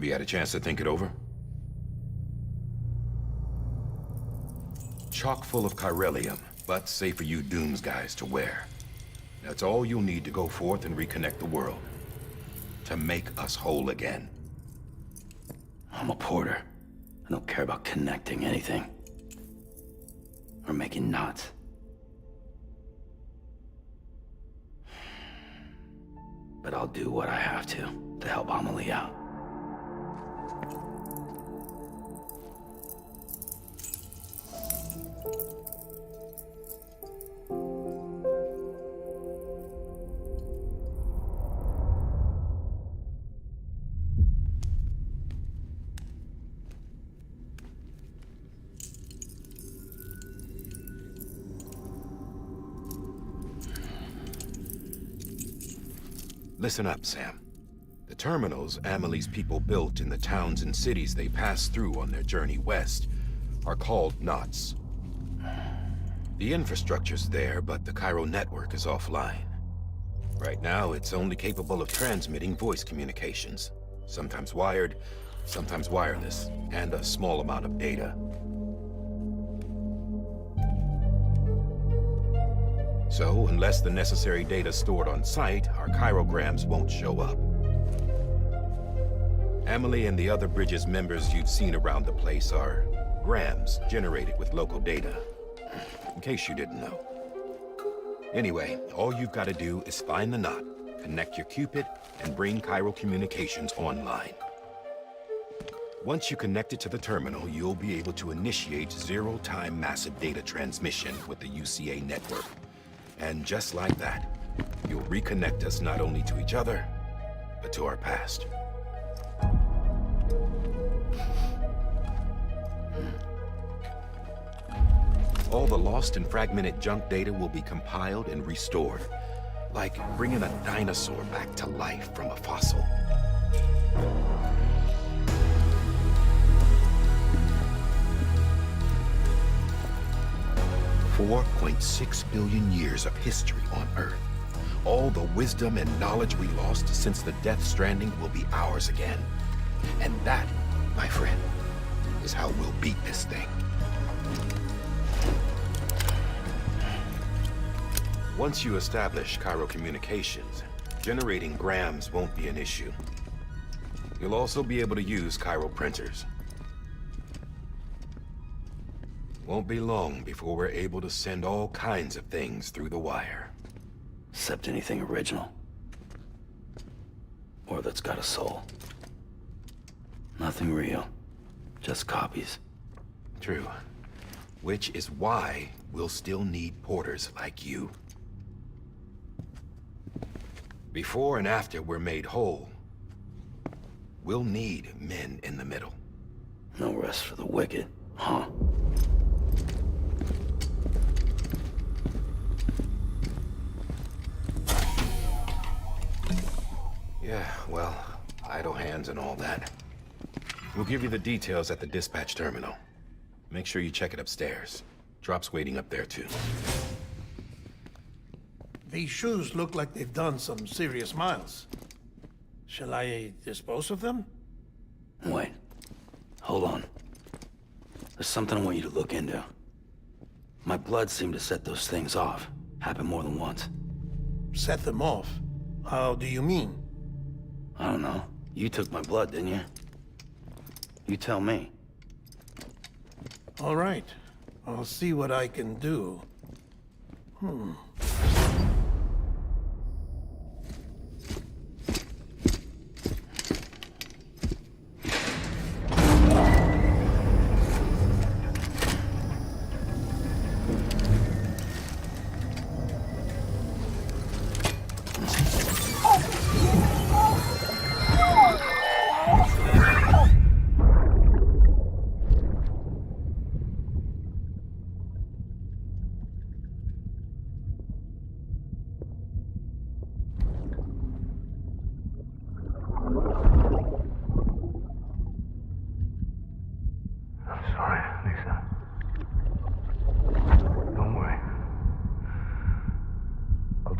you had a chance to think it over? Chock full of chiralium, but safe for you Dooms guys to wear. That's all you'll need to go forth and reconnect the world. To make us whole again. I'm a porter. I don't care about connecting anything. Or making knots. But I'll do what I have to help Amelie out. Listen up, Sam. The terminals Amelie's people built in the towns and cities they passed through on their journey west are called knots. The infrastructure's there, but the Cairo network is offline. Right now, it's only capable of transmitting voice communications. Sometimes wired, sometimes wireless, and a small amount of data. So, unless the necessary data stored on site, our chirograms won't show up. Amelie and the other Bridges members you've seen around the place are grams generated with local data. In case you didn't know. Anyway, all you've got to do is find the knot, connect your Cupid, and bring Cairo communications online. Once you connect it to the terminal, you'll be able to initiate zero-time massive data transmission with the UCA network. And just like that, you'll reconnect us not only to each other, but to our past. All the lost and fragmented junk data will be compiled and restored, like bringing a dinosaur back to life from a fossil. $4.6 billion years of history on Earth. All the wisdom and knowledge we lost since the Death Stranding will be ours again. And that, my friend, is how we'll beat this thing. Once you establish Cairo communications, generating grams won't be an issue. You'll also be able to use Cairo printers. Won't be long before we're able to send all kinds of things through the wire. Except anything original. Or that's got a soul. Nothing real. Just copies. True. Which is why we'll still need porters like you. Before and after we're made whole, we'll need men in the middle. No rest for the wicked, huh? Yeah, well, idle hands and all that. We'll give you the details at the dispatch terminal. Make sure you check it upstairs. Drop's waiting up there, too. These shoes look like they've done some serious miles. Shall I dispose of them? Wait. Hold on. There's something I want you to look into. My blood seemed to set those things off. Happened more than once. Set them off? How do you mean? I don't know. You took my blood, didn't you? You tell me. All right. I'll see what I can do.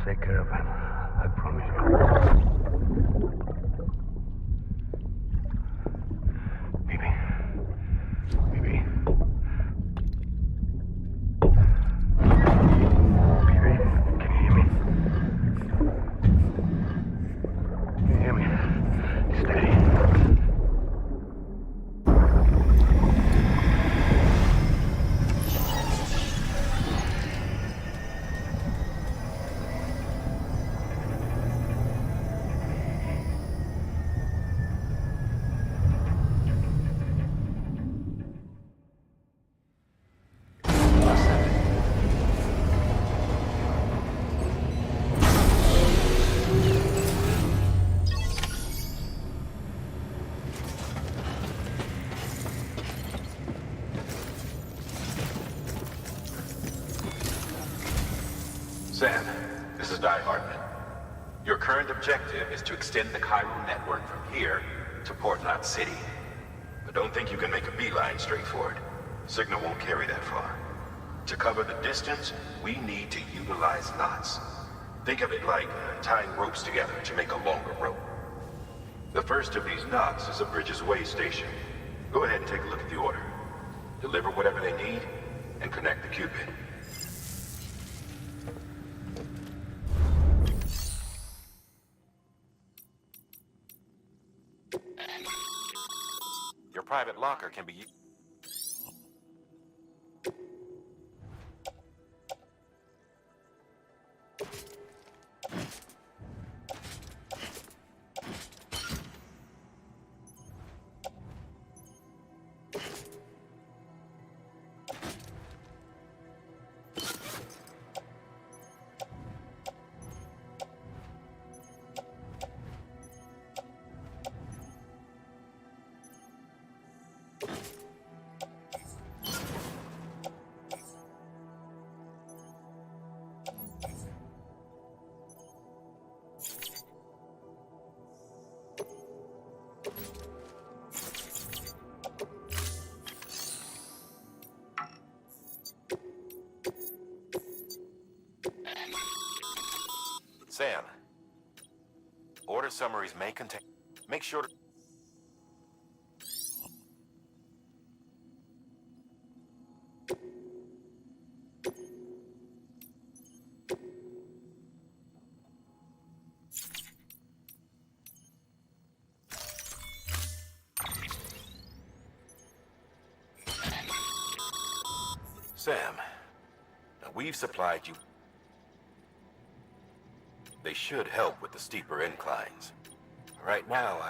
Take care of him. I promise you. Sam, this is Di Hartman. Your current objective is to extend the Cairo network from here to Port Knot City. But don't think you can make a beeline straight for it. Signal won't carry that far. To cover the distance, we need to utilize knots. Think of it like tying ropes together to make a longer rope. The first of these knots is a Bridges Way station. Go ahead and take a look at the order. Deliver whatever they need, and connect the Cupid. Your private locker can be used. Sam, order summaries may contain... Make sure to... Sam, now we've supplied you... They should help with the steeper inclines. Right now,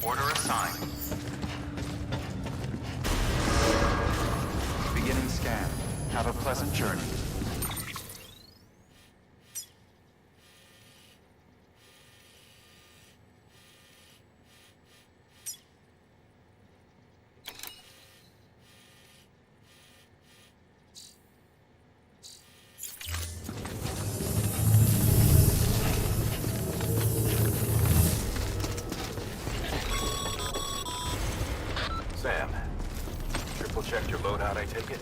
Order assigned. Beginning scan. Have a pleasant journey. Sam, triple checked your loadout, I take it?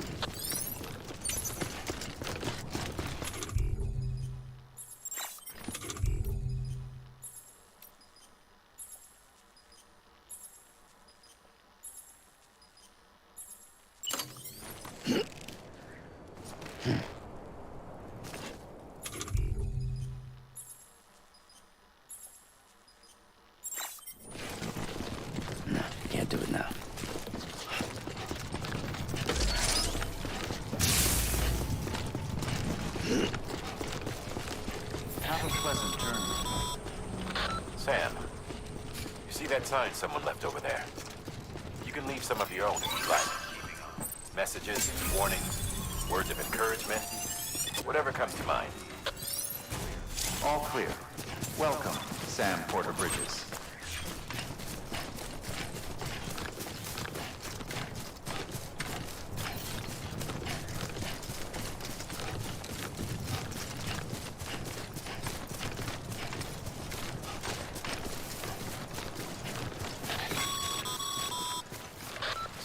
No, you can't do it now. Have a pleasant journey. Sam, you see that sign someone left over there? You can leave some of your own if you like. Messages, warnings, words of encouragement, whatever comes to mind. All clear. Welcome, Sam Porter Bridges.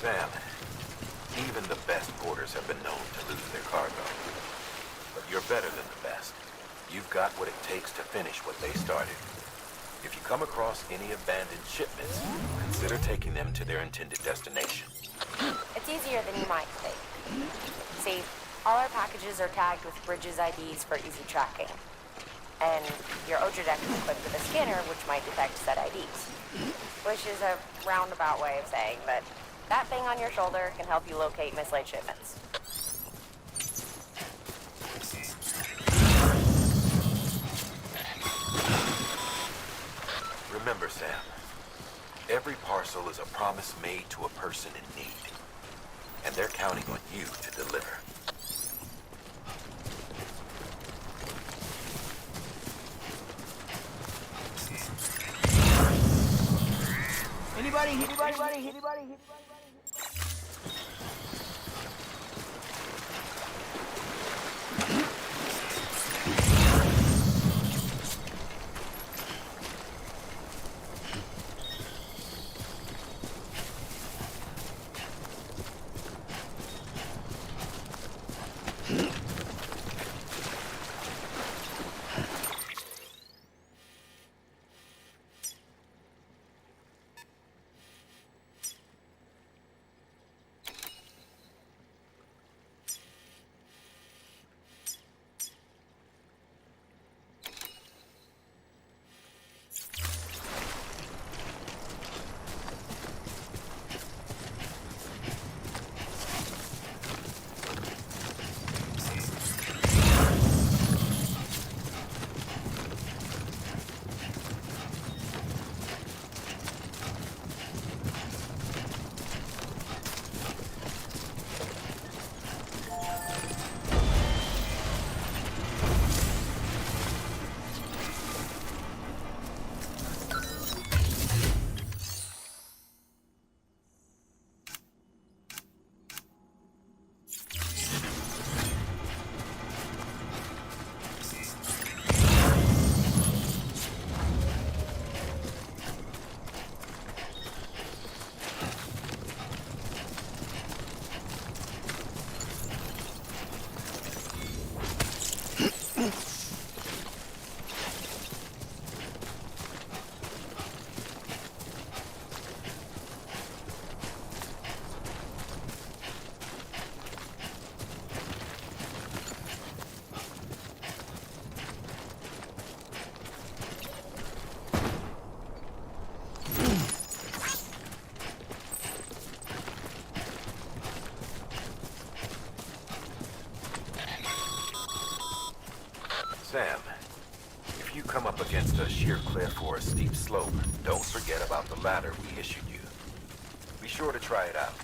Sam, even the best porters have been known to lose their cargo. But you're better than the best. You've got what it takes to finish what they started. If you come across any abandoned shipments, consider taking them to their intended destination. It's easier than you might think. See, all our packages are tagged with Bridges IDs for easy tracking. And your Oja deck is equipped with a scanner which might detect said IDs. Which is a roundabout way of saying that That thing on your shoulder can help you locate mislaid shipments. Remember, Sam, every parcel is a promise made to a person in need. And they're counting on you to deliver. Anybody? Sam, if you come up against a sheer cliff or a steep slope, don't forget about the ladder we issued you. Be sure to try it out.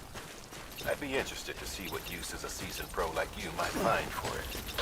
I'd be interested to see what uses a seasoned pro like you might find for it.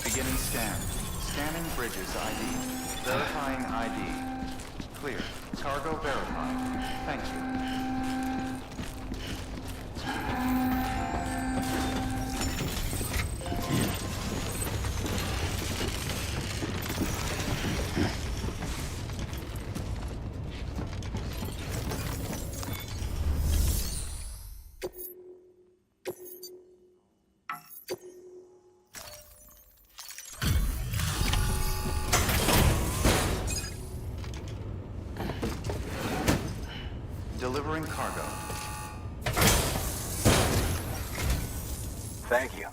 Beginning scan. Scanning bridges ID. Verifying ID. Clear. Cargo verified. Thank you. Delivering cargo. Thank you.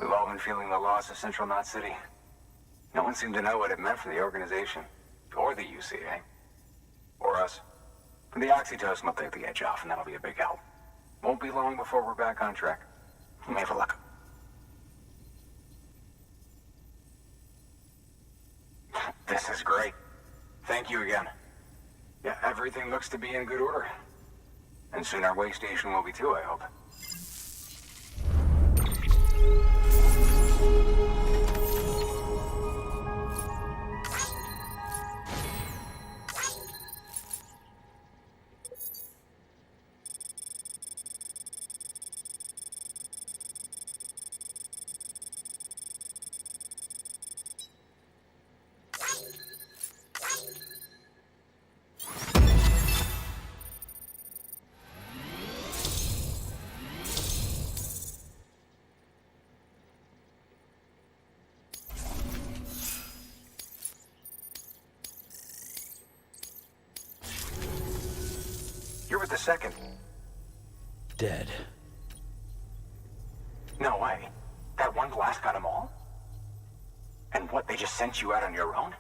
We've all been feeling the loss of Central Knot City. No one seemed to know what it meant for the organization, or the UCA, or us. The oxytocin will take the edge off, and that'll be a big help. Won't be long before we're back on track. You may have a luck. This is great. Thank you again. Yeah, everything looks to be in good order. And soon our way station will be too, I hope. You're with the second. Dead. No way. That one blast got them all? And what, they just sent you out on your own?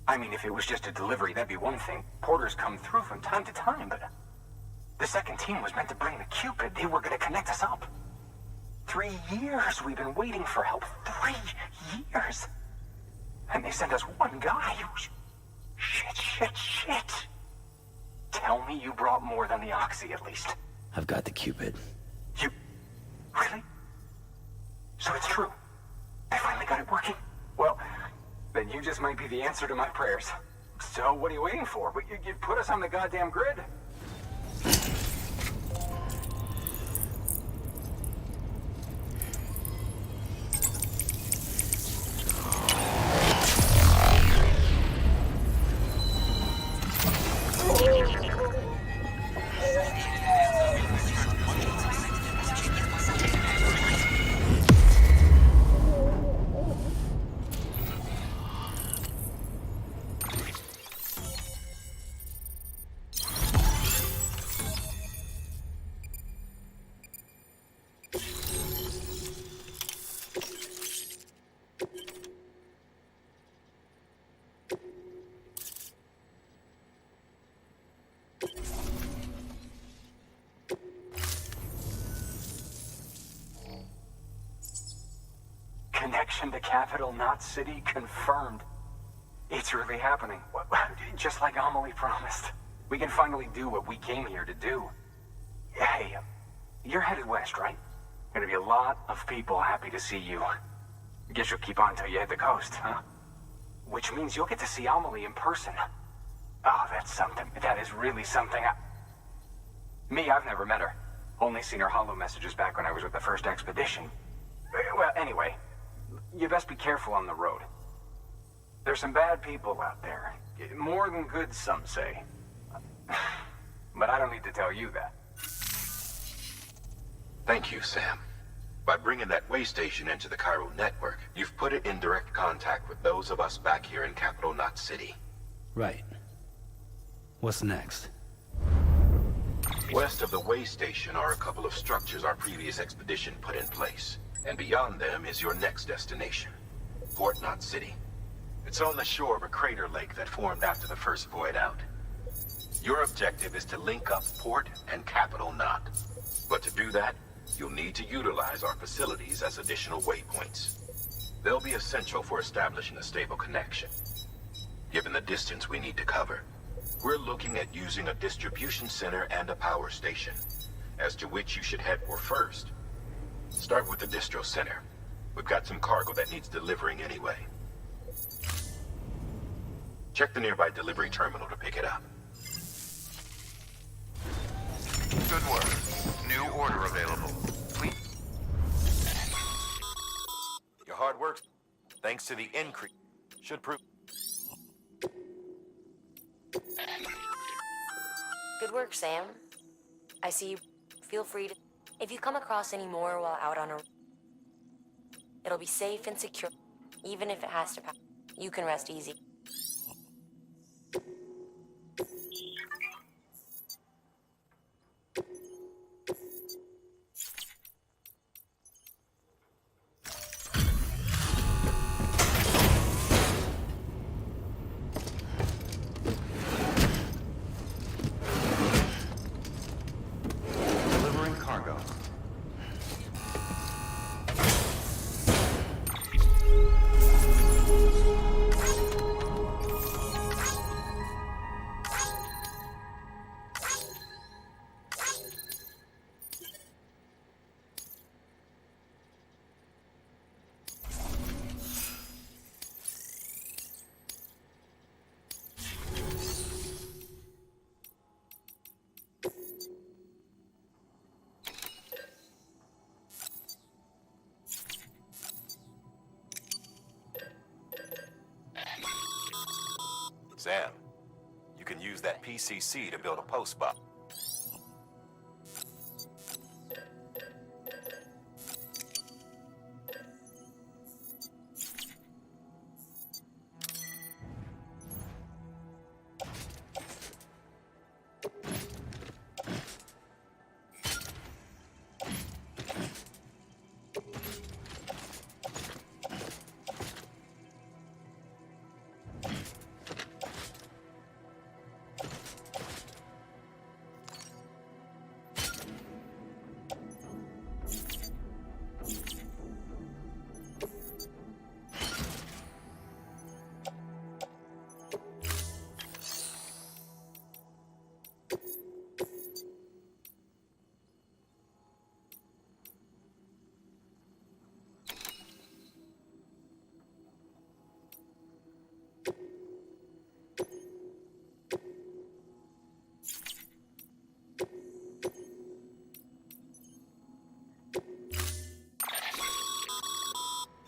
I mean, if it was just a delivery, that'd be one thing. Porters come through from time to time, but... The second team was meant to bring the Cupid. They were gonna connect us up. 3 years we've been waiting for help. 3 years! And they sent us one guy who's... Shit. Tell me you brought more than the Oxy, at least. I've got the Cupid. You... Really? So it's true. They finally got it working? Well, then you just might be the answer to my prayers. So what are you waiting for? You put us on the goddamn grid. Connection to capital, not city, confirmed. It's really happening. Just like Amelie promised. We can finally do what we came here to do. Hey, you're headed west, right? Gonna be a lot of people happy to see you. Guess you'll keep on till you hit the coast, huh? Which means you'll get to see Amelie in person. Oh, that's something. That is really something. I've never met her. Only seen her holo messages back when I was with the first expedition. Well, anyway, you best be careful on the road. There's some bad people out there. More than good, some say. But I don't need to tell you that. Thank you, Sam. By bringing that way station into the Cairo network, you've put it in direct contact with those of us back here in Capital Knot City. Right. What's next? West of the way station are a couple of structures our previous expedition put in place. And beyond them is your next destination, Port Knot City. It's on the shore of a crater lake that formed after the first void out. Your objective is to link up Port and Capital Knot. But to do that, you'll need to utilize our facilities as additional waypoints. They'll be essential for establishing a stable connection. Given the distance we need to cover, we're looking at using a distribution center and a power station, as to which you should head for first. Start with the distro center. We've got some cargo that needs delivering anyway. Check the nearby delivery terminal to pick it up. Good work. New order available. Please. Your hard work, thanks to the increase, should prove... Good work, Sam. I see you. Feel free to... If you come across any more while out on a... It'll be safe and secure, even if it has to pass. You can rest easy. PCC to build a post box.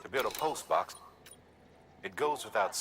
To build a post box, it goes without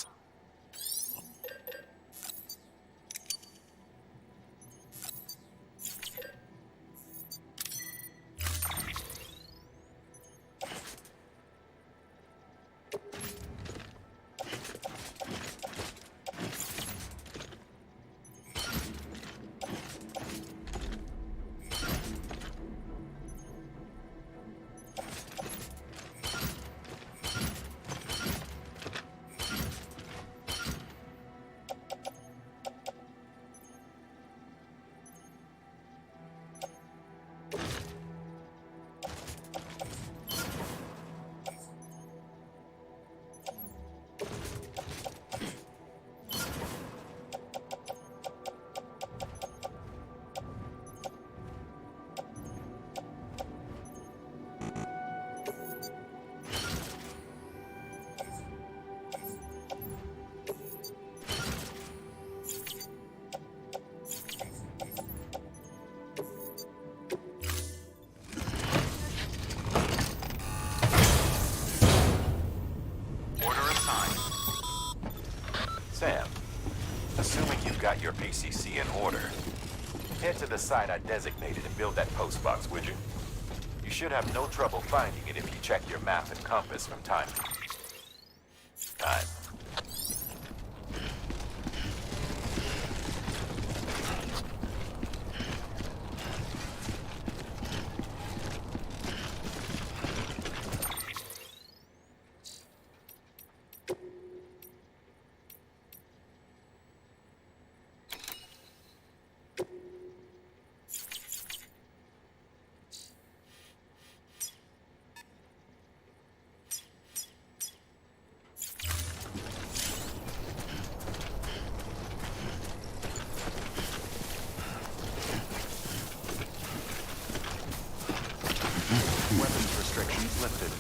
Sam, assuming you've got your PCC in order, head to the site I designated and build that post box, would you? You should have no trouble finding it if you check your map and compass from time to time. Weapons restrictions lifted.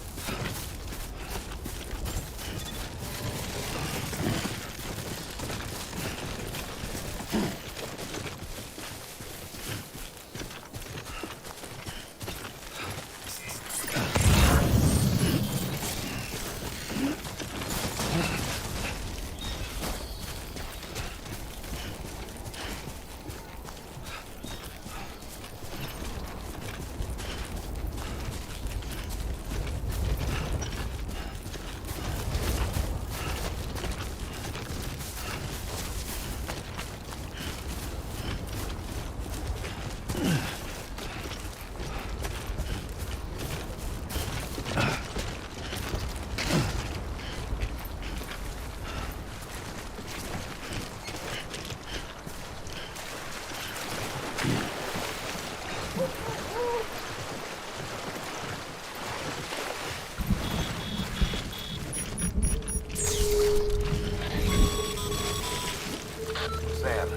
Sam,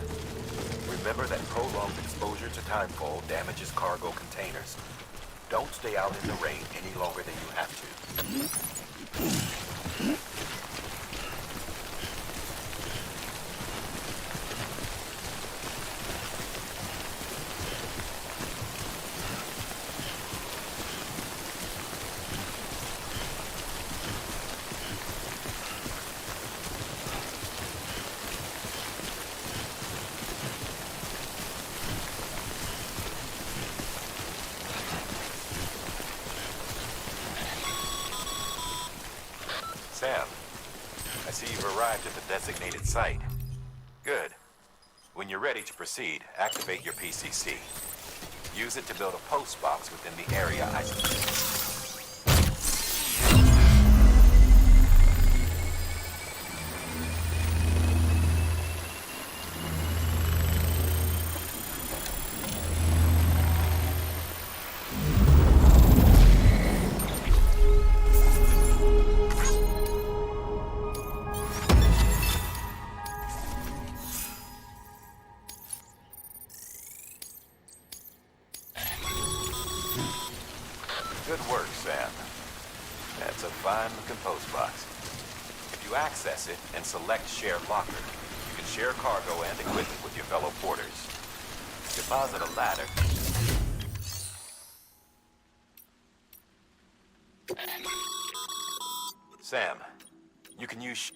remember that prolonged exposure to timefall damages cargo containers. Don't stay out in the rain any longer than you have to. Sam, I see you've arrived at the designated site. Good. When you're ready to proceed, activate your PCC. Use it to build a post box within the area I... Good work, Sam. That's a fine-looking post box. If you access it and select Share Locker, you can share cargo and equipment with your fellow porters. Deposit a ladder. Sam, you can use...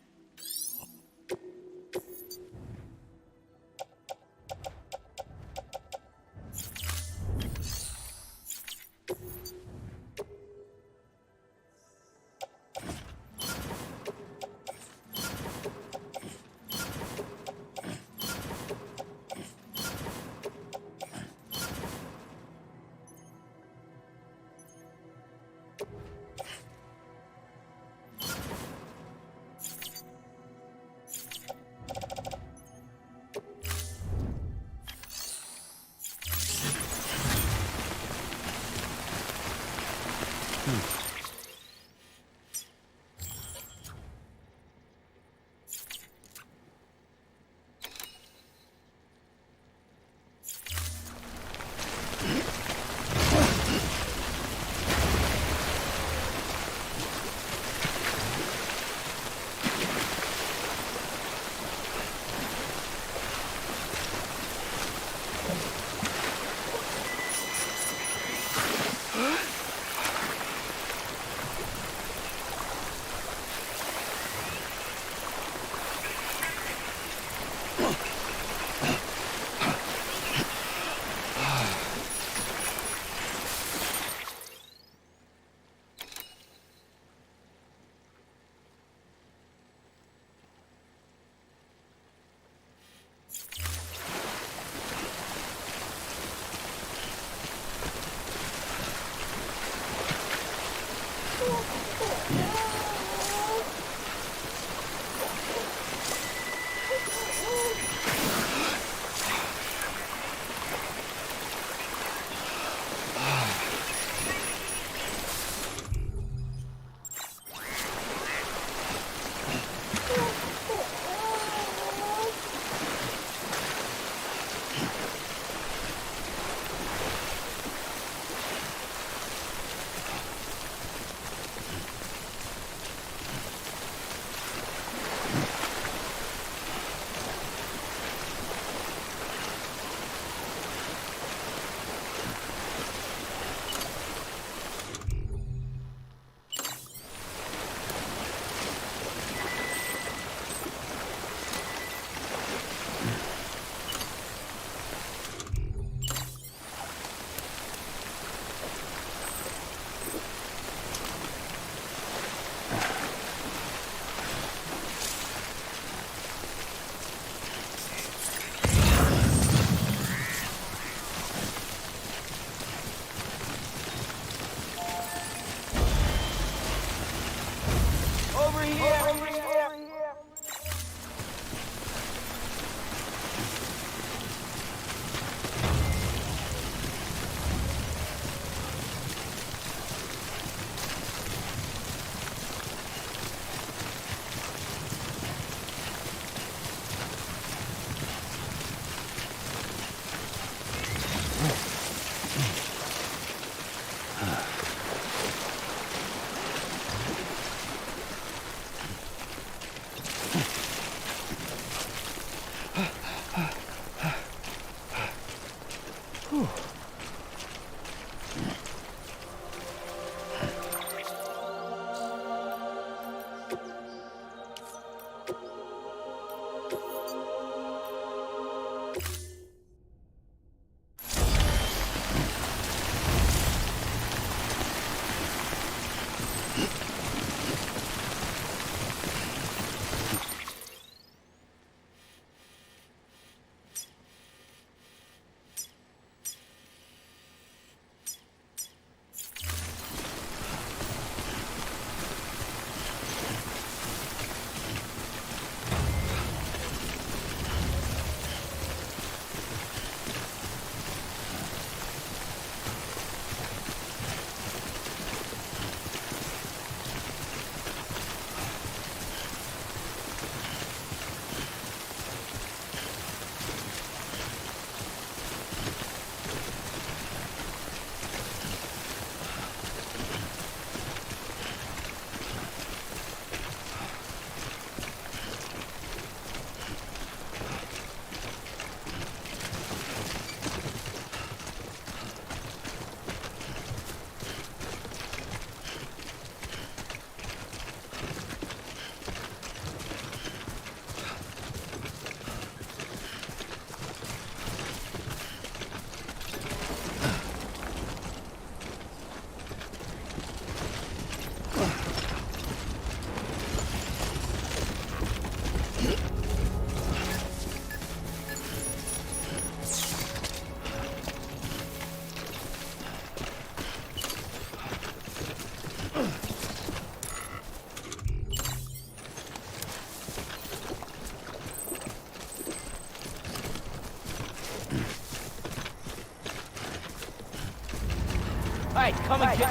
Hey, come and get.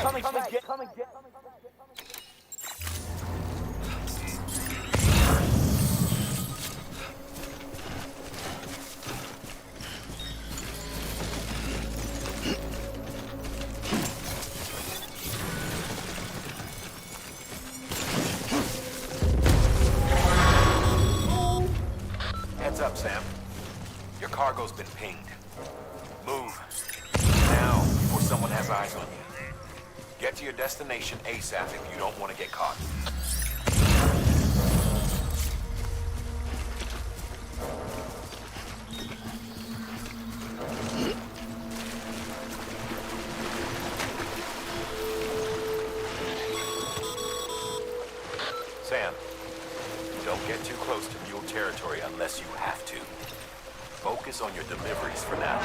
Heads up, Sam. Your cargo's been pinged. Move. Now, before someone has eyes on you. Get to your destination ASAP if you don't want to get caught. Sam, don't get too close to mule territory unless you have to. Focus on your deliveries for now.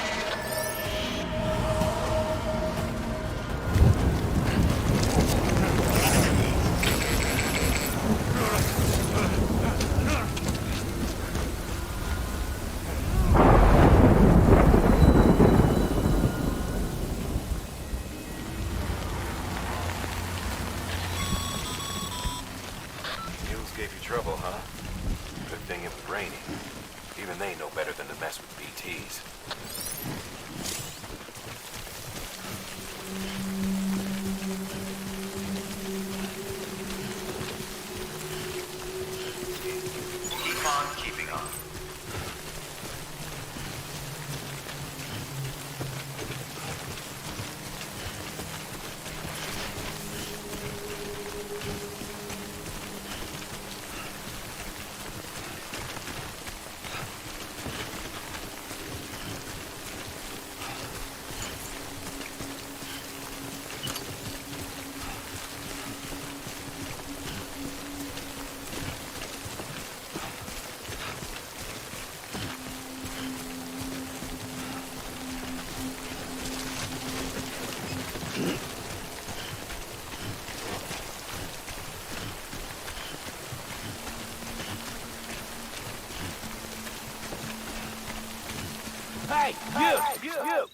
Mules gave you trouble, huh? Good thing it was raining. Even they know better than to mess with BTs. Keep on keeping on. Hey, you!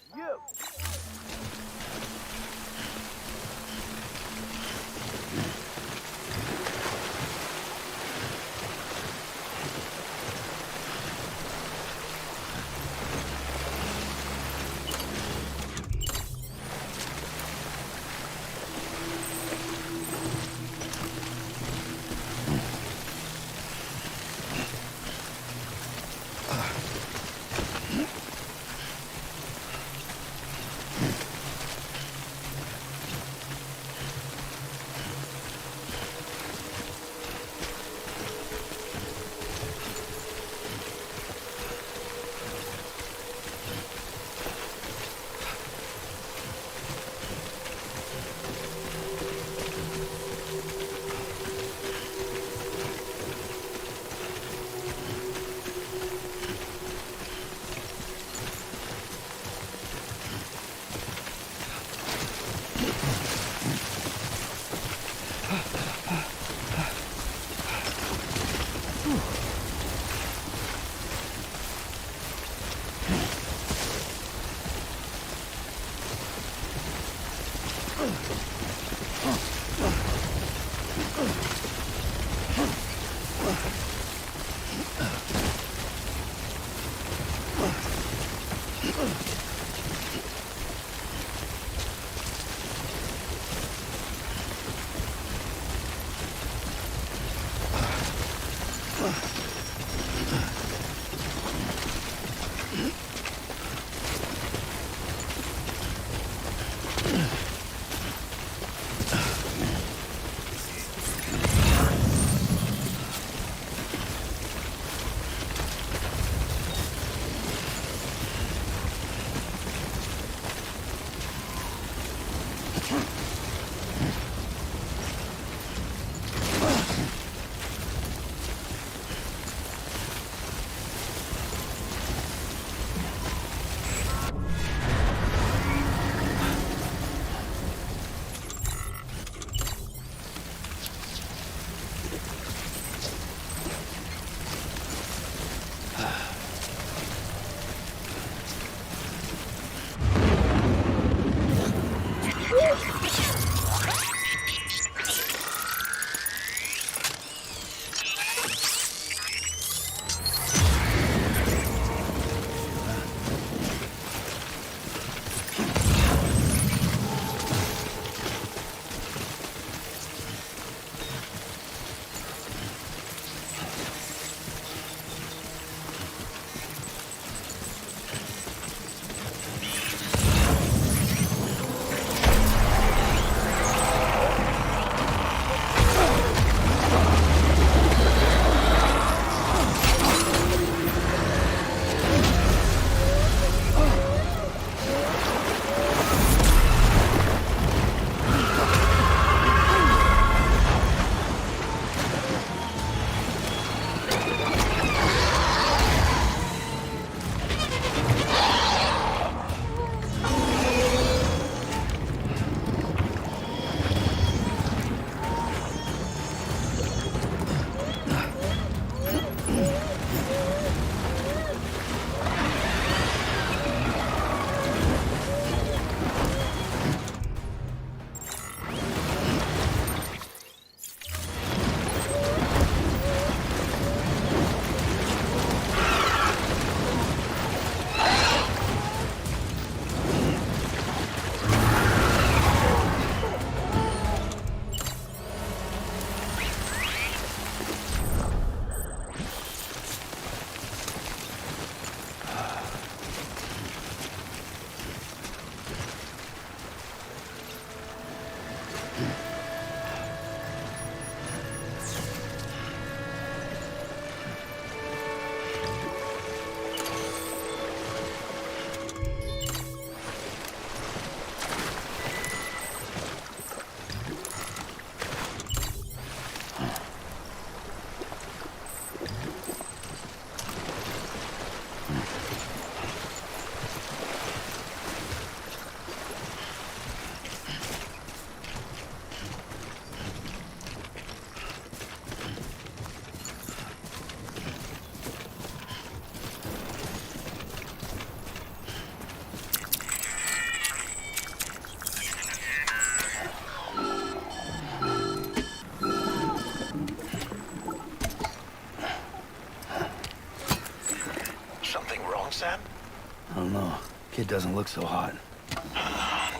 doesn't look so hot.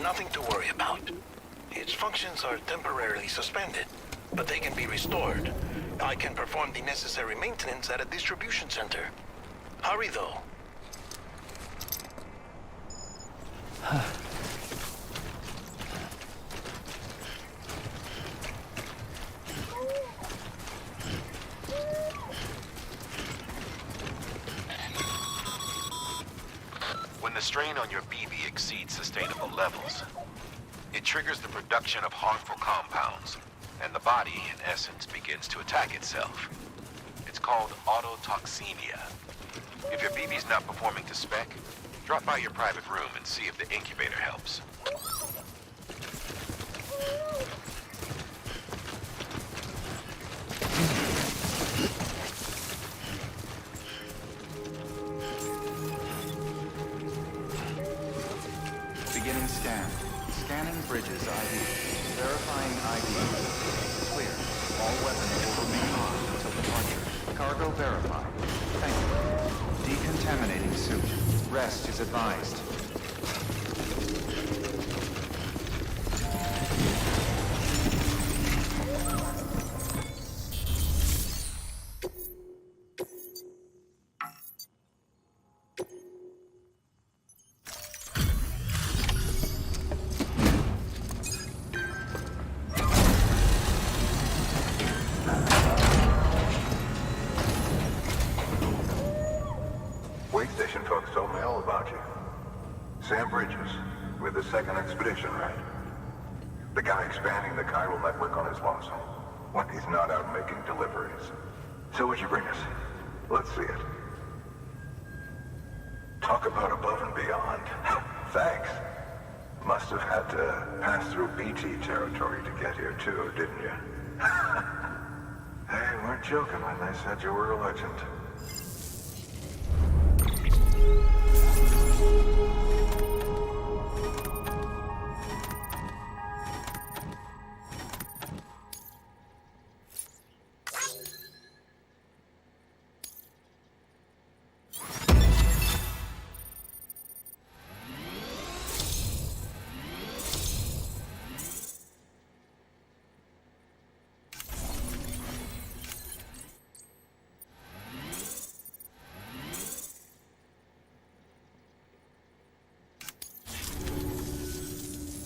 Nothing to worry about. Its functions are temporarily suspended, but they can be restored. I can perform the necessary maintenance at a distribution center. Hurry, though. When the strain on your BB exceeds sustainable levels, it triggers the production of harmful compounds, and the body, in essence, begins to attack itself. It's called autotoxemia. If your BB's not performing to spec, drop by your private room and see if the incubator helps. Beginning scan. Scanning bridges ID. Verifying ID. Clear. All weapons will remain on until departure. Cargo verified. Thank you. Decontaminating suit. Rest is advised. Wait station folks told me all about you. Sam Bridges, with the second expedition, right? The guy expanding the chiral network on his lonesome, when he's not out making deliveries. So what'd you bring us? Let's see it. Talk about above and beyond. Thanks. Must have had to pass through BT territory to get here too, didn't you? They weren't joking when they said you were a legend.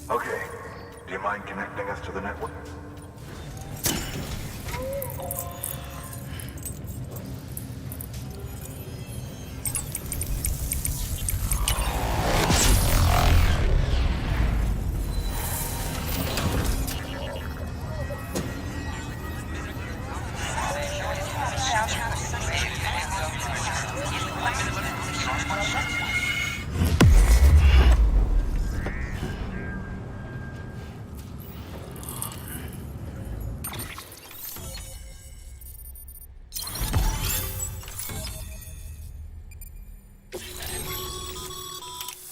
Okay. Do you mind connecting us to the network?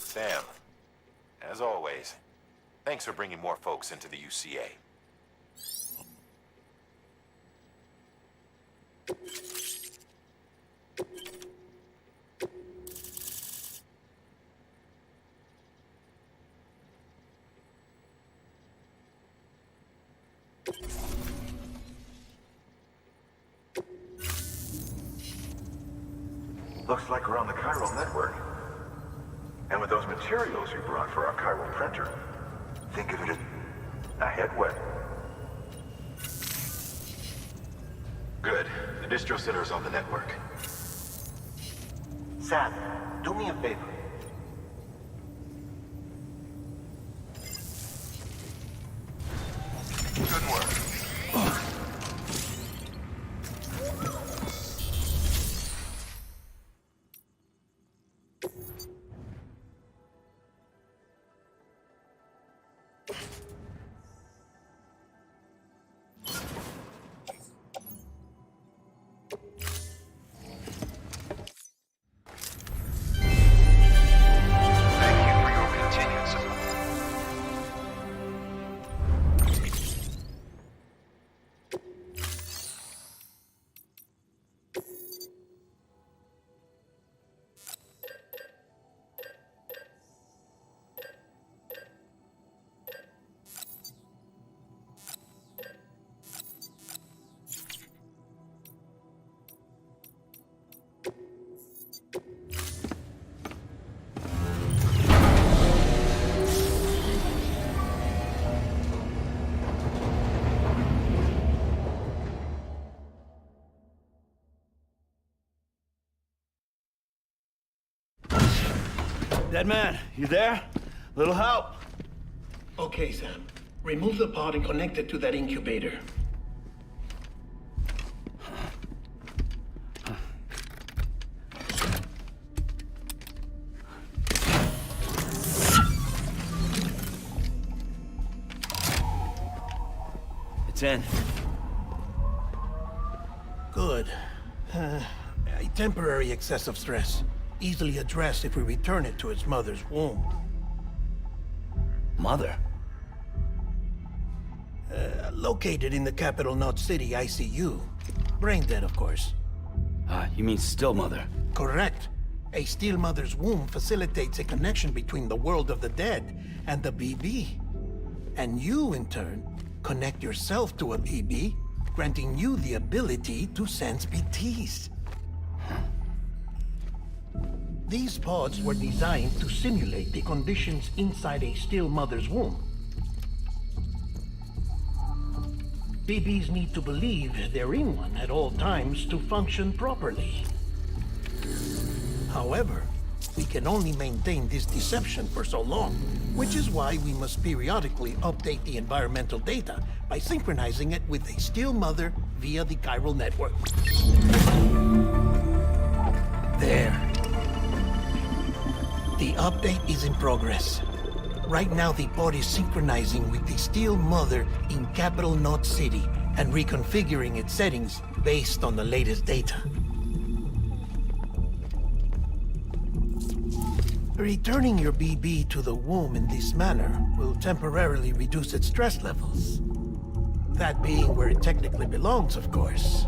Sam, as always, thanks for bringing more folks into the UCA. Looks like we're on the chiral network. And with those materials you brought for our chiral printer, think of it as a headway. Good. The distro center's on the network. Sam, do me a favor. Good work. Dead man, you there? Little help? Okay, Sam. Remove the pod and connect it to that incubator. It's in. Good. A temporary excessive stress. Easily addressed if we return it to its mother's womb. Mother? Located in the capital Knot City ICU. Brain dead, of course. You mean still mother? Correct. A still mother's womb facilitates a connection between the world of the dead and the BB. And you, in turn, connect yourself to a BB, granting you the ability to sense BTs. These pods were designed to simulate the conditions inside a still mother's womb. BBs need to believe they're in one at all times to function properly. However, we can only maintain this deception for so long, which is why we must periodically update the environmental data by synchronizing it with a still mother via the chiral network. There. The update is in progress. Right now, the pod is synchronizing with the still mother in capital Knot City and reconfiguring its settings based on the latest data. Returning your BB to the womb in this manner will temporarily reduce its stress levels. That being where it technically belongs, of course.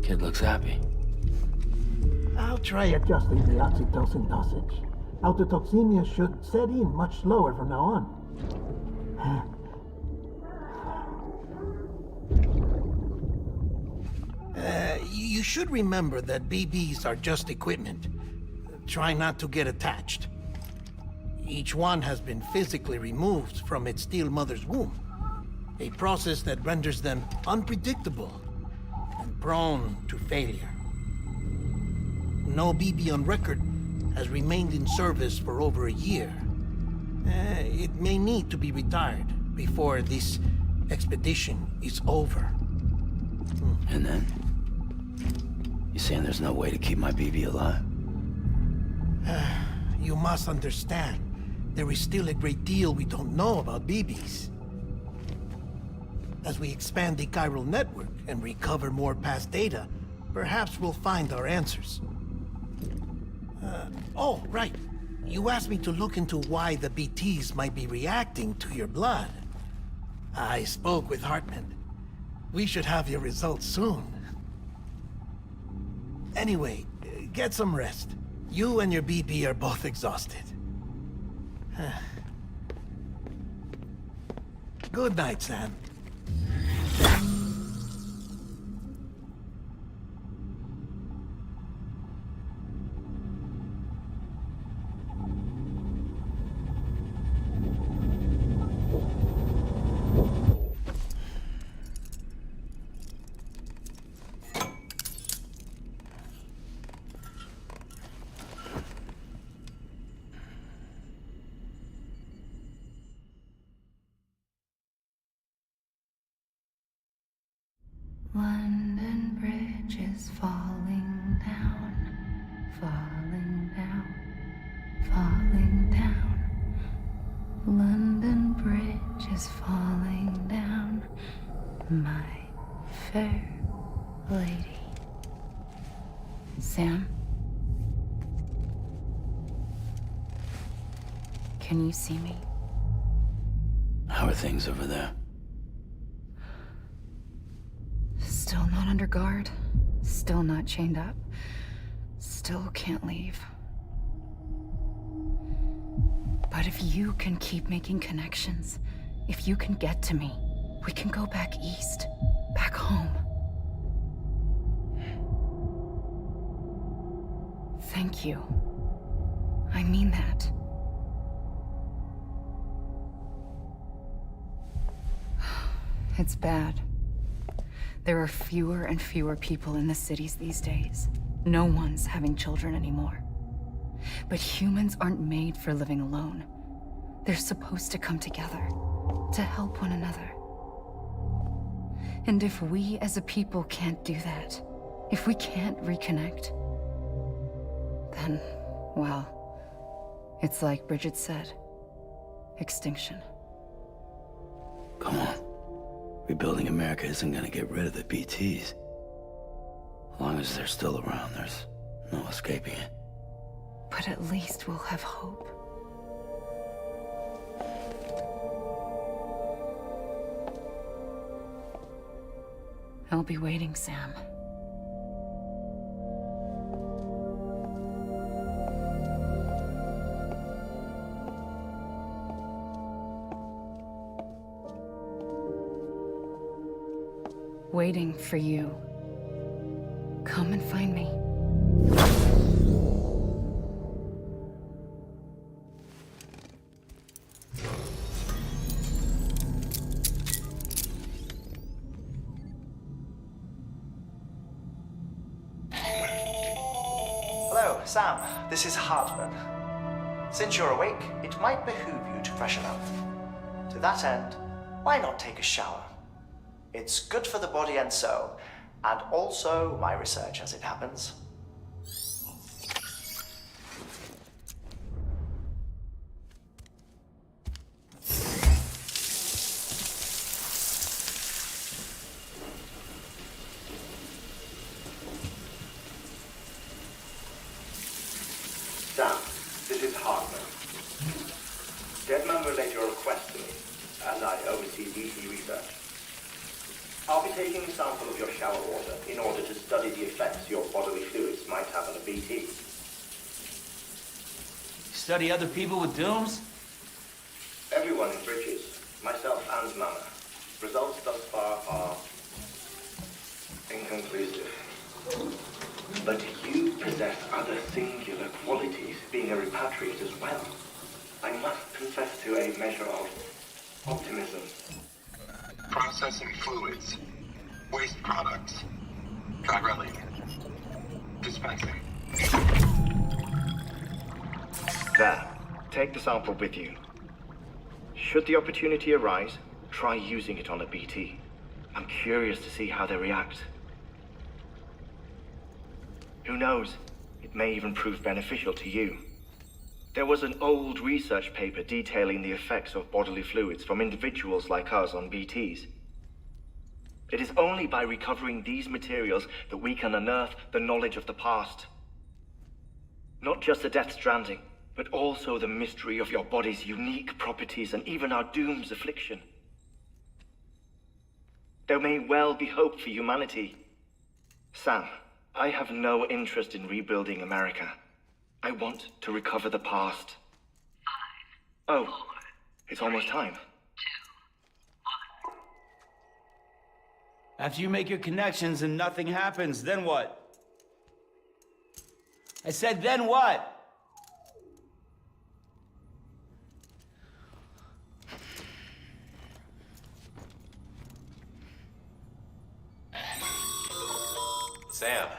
Kid looks happy. I'll try adjusting the oxytocin dosage. Autotoxemia should set in much slower from now on. You should remember that BBs are just equipment. Try not to get attached. Each one has been physically removed from its still mother's womb. A process that renders them unpredictable and prone to failure. No BB on record has remained in service for over a year. It may need to be retired before this expedition is over. And then? You saying there's no way to keep my BB alive? You must understand, there is still a great deal we don't know about BBs. As we expand the chiral network and recover more past data, perhaps we'll find our answers. Oh, right. You asked me to look into why the BTs might be reacting to your blood. I spoke with Hartman. We should have your results soon. Anyway, get some rest. You and your BB are both exhausted. Good night, Sam. London Bridge is falling down, falling down, falling down. London Bridge is falling down, my fair lady. Sam? Can you see me? How are things over there? Still not under guard. Still not chained up. Still can't leave. But if you can keep making connections, if you can get to me, we can go back east. Back home. Thank you. I mean that. It's bad. There are fewer and fewer people in the cities these days. No one's having children anymore. But humans aren't made for living alone. They're supposed to come together, to help one another. And if we as a people can't do that, if we can't reconnect, then, well, it's like Bridget said, extinction. Come on. Rebuilding America isn't gonna get rid of the BTs. As long as they're still around, there's no escaping it. But at least we'll have hope. I'll be waiting, Sam. Waiting for you. Come and find me. Hello, Sam. This is Hartman. Since you're awake, it might behoove you to freshen up. To that end, why not take a shower? It's good for the body and soul, and also my research as it happens. Sam, this is Hartman. Deadman relayed your request to me, as I oversee BT research. I'll be taking a sample of your shower water in order to study the effects your bodily fluids might have on a BT. Study other people with dooms? Everyone in Bridges, myself and Mama. Results thus far are inconclusive. But you possess other singular qualities, being a repatriate as well. I must confess to a measure of optimism. Processing fluids. Waste products. Chirelli. Dispensing. There. Take the sample with you. Should the opportunity arise, try using it on a BT. I'm curious to see how they react. Who knows? It may even prove beneficial to you. There was an old research paper detailing the effects of bodily fluids from individuals like us on BTs. It is only by recovering these materials that we can unearth the knowledge of the past. Not just the Death Stranding, but also the mystery of your body's unique properties and even our doom's affliction. There may well be hope for humanity. Sam, I have no interest in rebuilding America. I want to recover the past. 5, 4, it's almost time. 2, 1. After you make your connections and nothing happens, then what? I said, then what? Sam,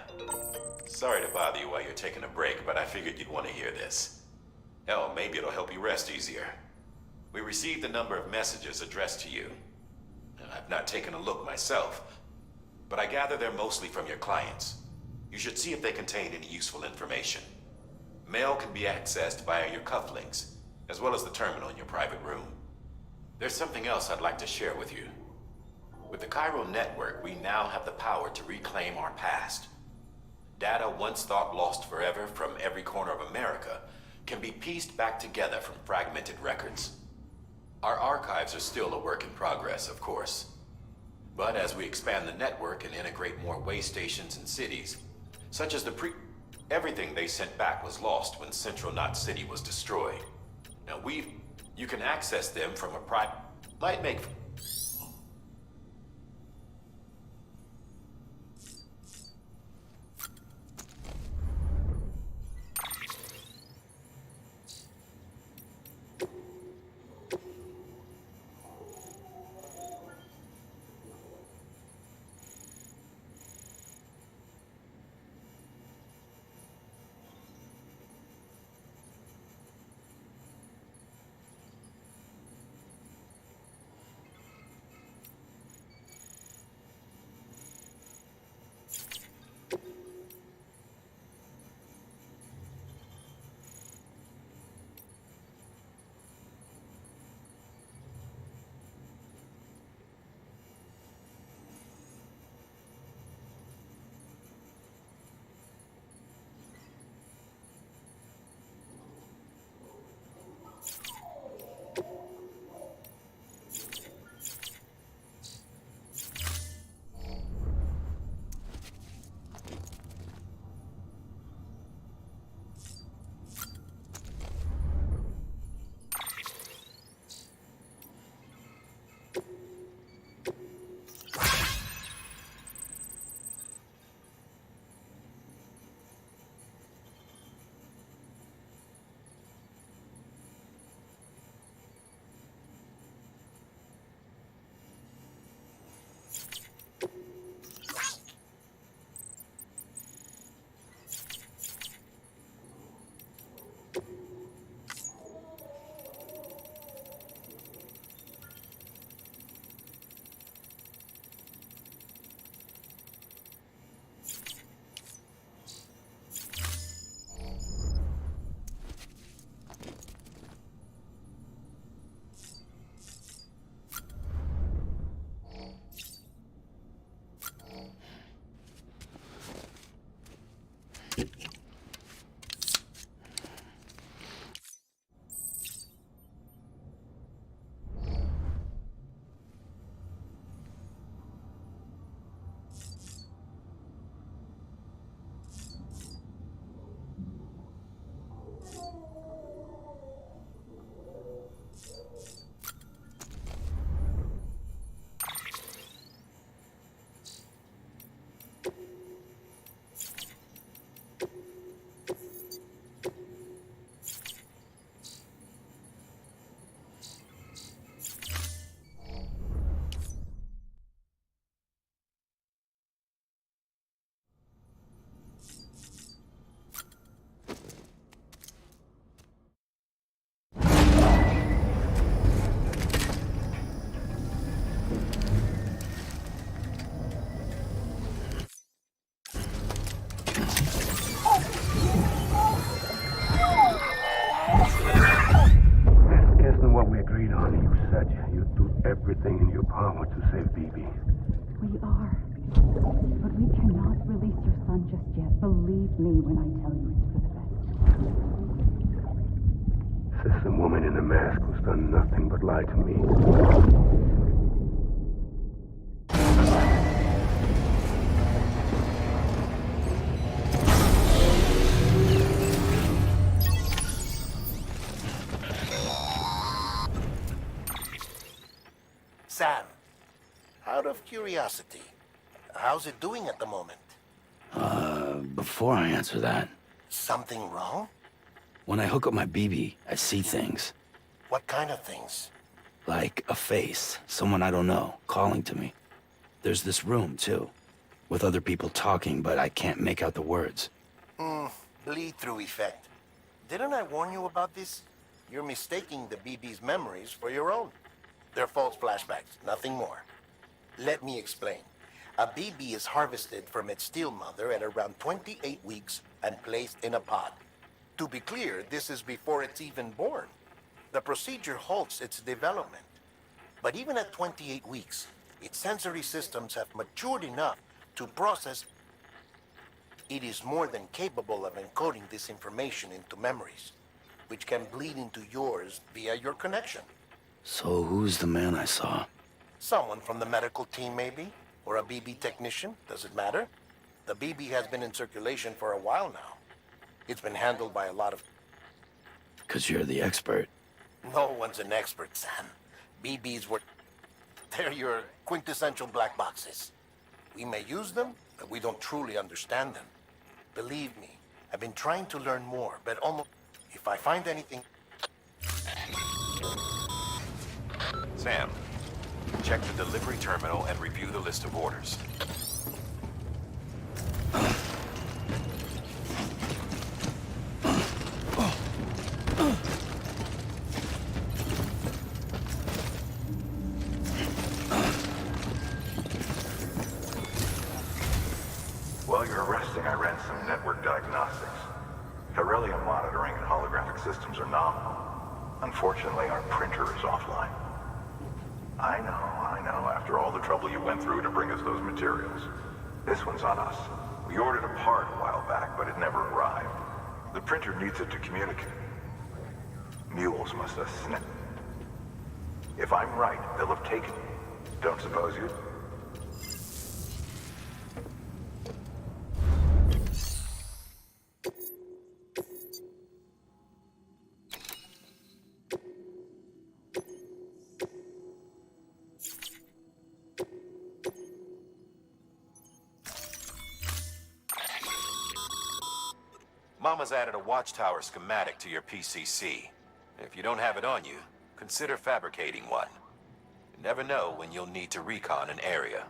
sorry to bother you while you're taking a break, but I figured you'd want to hear this. Hell, maybe it'll help you rest easier. We received a number of messages addressed to you. I've not taken a look myself, but I gather they're mostly from your clients. You should see if they contain any useful information. Mail can be accessed via your cufflinks, as well as the terminal in your private room. There's something else I'd like to share with you. With the Cairo network, we now have the power to reclaim our past. Data once thought lost forever from every corner of America can be pieced back together from fragmented records. Our archives are still a work in progress, of course. But as we expand the network and integrate more way stations and cities, such as everything they sent back was lost when Central Knot City was destroyed. Now you can access them from a might make... Honey, you said you'd do everything in your power to save BB. We are. But we cannot release your son just yet. Believe me when I tell you it's for the best. Says the woman in the mask who's done nothing but lie to me. Sam, out of curiosity, how's it doing at the moment? Before I answer that, Something wrong? when I hook up my BB, I see things. What kind of things? Like a face, someone I don't know, calling to me. There's this room, too, with other people talking, but I can't make out the words. Bleed-through effect. Didn't I warn you about this? You're mistaking the BB's memories for your own. They're false flashbacks, nothing more. Let me explain. A BB is harvested from its steel mother at around 28 weeks and placed in a pod. To be clear, this is before it's even born. The procedure halts its development. But even at 28 weeks, its sensory systems have matured enough to process. It is more than capable of encoding this information into memories, which can bleed into yours via your connection. So who's the man I saw? Someone from the medical team, maybe? Or a BB technician? Does it matter? The BB has been in circulation for a while now. It's been handled by a lot of... 'Cause you're the expert. No one's an expert, Sam. BBs were... They're your quintessential black boxes. We may use them, but we don't truly understand them. Believe me, I've been trying to learn more, but almost... If I find anything... Sam, check the delivery terminal and review the list of orders. While you're resting, I ran some network diagnostics. Beryllium monitoring and holographic systems are nominal. Unfortunately, our printer is offline. I know. After all the trouble you went through to bring us those materials. This one's on us. We ordered a part a while back, but it never arrived. The printer needs it to communicate. Mules must have sniffed. If I'm right, they'll have taken it. Don't suppose you? Mama's added a watchtower schematic to your PCC. If you don't have it on you, consider fabricating one. You never know when you'll need to recon an area.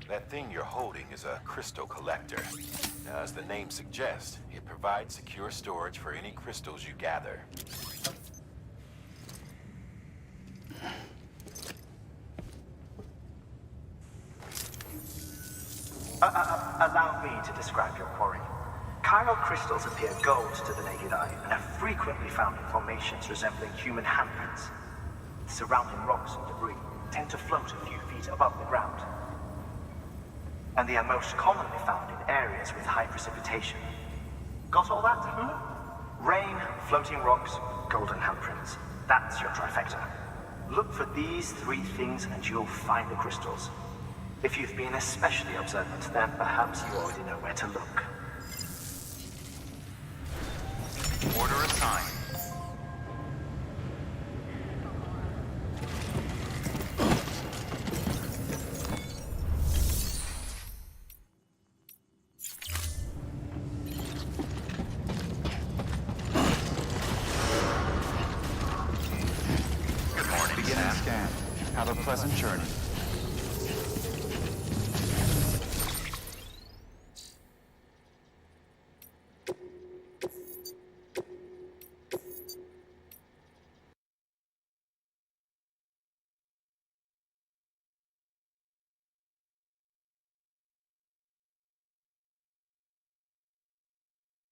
That thing you're holding is a crystal collector. Now, as the name suggests, it provides secure storage for any crystals you gather. Allow me to describe your quarry. Chiral crystals appear gold to the naked eye and are frequently found in formations resembling human handprints. The surrounding rocks and debris tend to float a few feet above the ground. And they are most commonly found in areas with high precipitation. Got all that? Rain, floating rocks, golden handprints. That's your trifecta. Look for these three things and you'll find the crystals. If you've been especially observant, then perhaps you already know where to look. Order assigned. Good morning, Beginning scan. Have a pleasant journey.